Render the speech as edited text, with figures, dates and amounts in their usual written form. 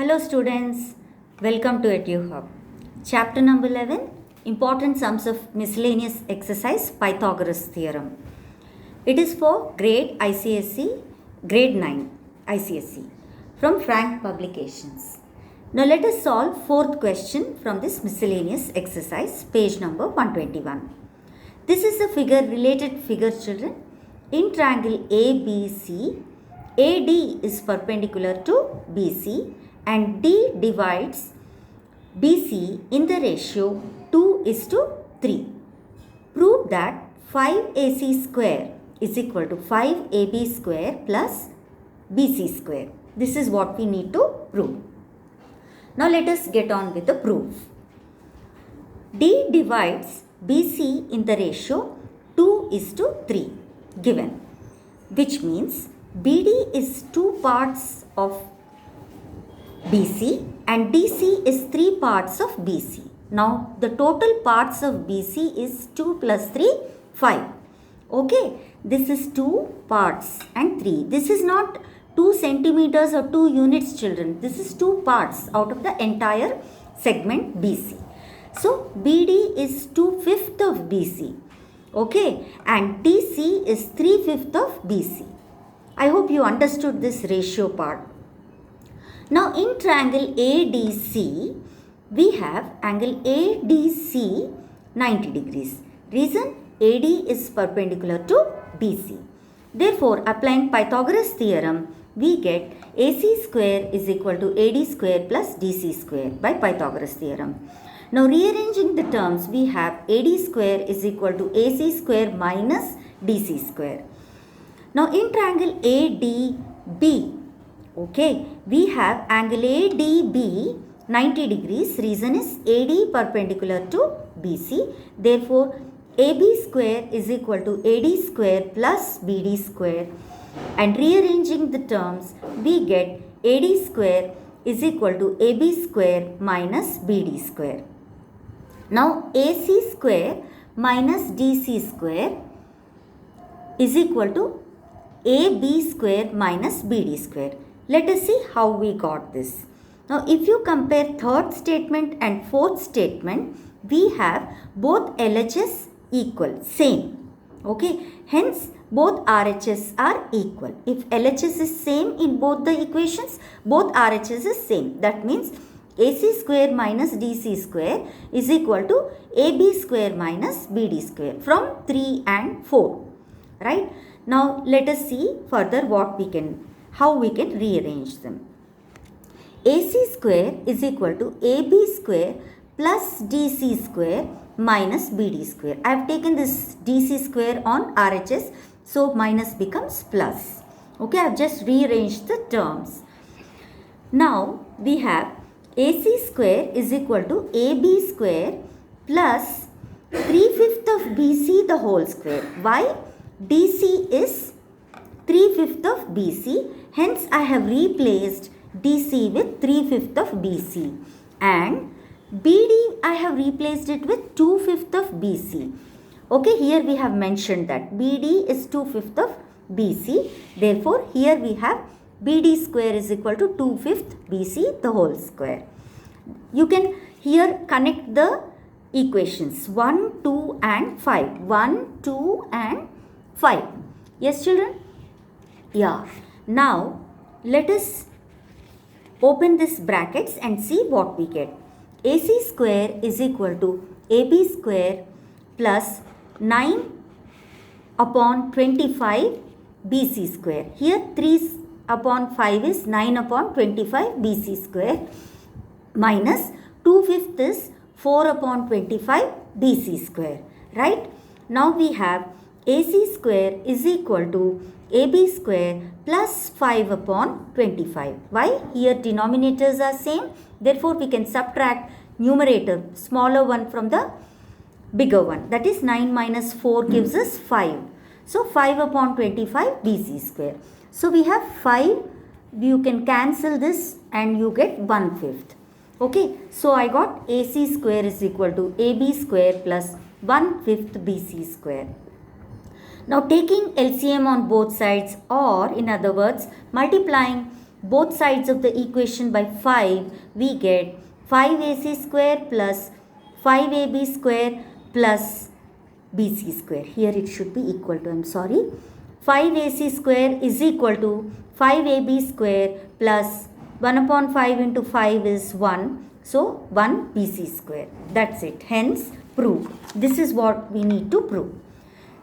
Hello students, welcome to EduHub. Chapter number 11, Important Sums of Miscellaneous Exercise Pythagoras Theorem. It is for grade ICSE, grade 9 ICSE from Frank Publications. Now let us solve fourth question from this miscellaneous exercise, page number 121. This is a figure, related figure children. In triangle ABC, AD is perpendicular to BC and D divides BC in the ratio 2:3. Prove that 5AC square is equal to 5AB square plus BC square. This is what we need to prove. Now let us get on with the proof. D divides BC in the ratio 2:3 given, which means BD is 2 parts of BC and DC is 3 parts of BC. Now the total parts of BC is 2 plus 3, 5. Okay, this is 2 parts and 3. This is not 2 centimeters or 2 units children. This is 2 parts out of the entire segment BC. So BD is 2/5 of BC. Okay, and DC is 3/5 of BC. I hope you understood this ratio part. Now in triangle ADC, we have angle ADC 90 degrees. Reason? AD is perpendicular to BC. Therefore, applying Pythagoras theorem, we get AC square is equal to AD square plus DC square by Pythagoras theorem. Now rearranging the terms, we have AD square is equal to AC square minus DC square. Now in triangle ADB, okay, we have angle ADB 90 degrees. Reason is AD perpendicular to BC. Therefore, AB square is equal to AD square plus BD square. And rearranging the terms, we get AD square is equal to AB square minus BD square. Now AC square minus DC square is equal to AB square minus BD square. Let us see how we got this. Now if you compare third statement and fourth statement, we have both LHS equal, same. Okay, hence both RHS are equal. If LHS is same in both the equations, both RHS is same. That means AC square minus DC square is equal to AB square minus BD square from 3 and 4. Right? Now let us see further how we can rearrange them. AC square is equal to AB square plus DC square minus BD square. I have taken this DC square on RHS, so minus becomes plus. Okay, I have just rearranged the terms. Now we have AC square is equal to AB square plus 3/5 of BC the whole square. Why? DC is 3/5 of BC. Hence, I have replaced DC with 3/5 of BC. And BD, I have replaced it with 2/5 of BC. Okay, here we have mentioned that BD is 2/5 of BC. Therefore, here we have BD square is equal to 2/5 BC the whole square. You can here connect the equations 1, 2 and 5. 1, 2 and 5. Yes children? Yeah. Now let us open this brackets and see what we get. AC square is equal to AB square plus 9 upon 25 BC square. Here 3 upon 5 is 9 upon 25 BC square minus 2/5 is 4 upon 25 BC square. Right? Now we have AC square is equal to AB square plus 5 upon 25. Why? Here denominators are same. Therefore, we can subtract numerator, smaller one from the bigger one. That is 9 minus 4 gives us 5. So, 5 upon 25 BC square. So, we have 5. You can cancel this and you get 1/5. Okay. So, I got AC square is equal to AB square plus 1/5 BC square. Now taking LCM on both sides, or in other words multiplying both sides of the equation by 5, we get 5ac square plus 5ab square plus bc square. Here it should be equal to, I am sorry, 5ac square is equal to 5ab square plus 1 upon 5 into 5 is 1. So 1 bc square. That's it. Hence proved. This is what we need to prove.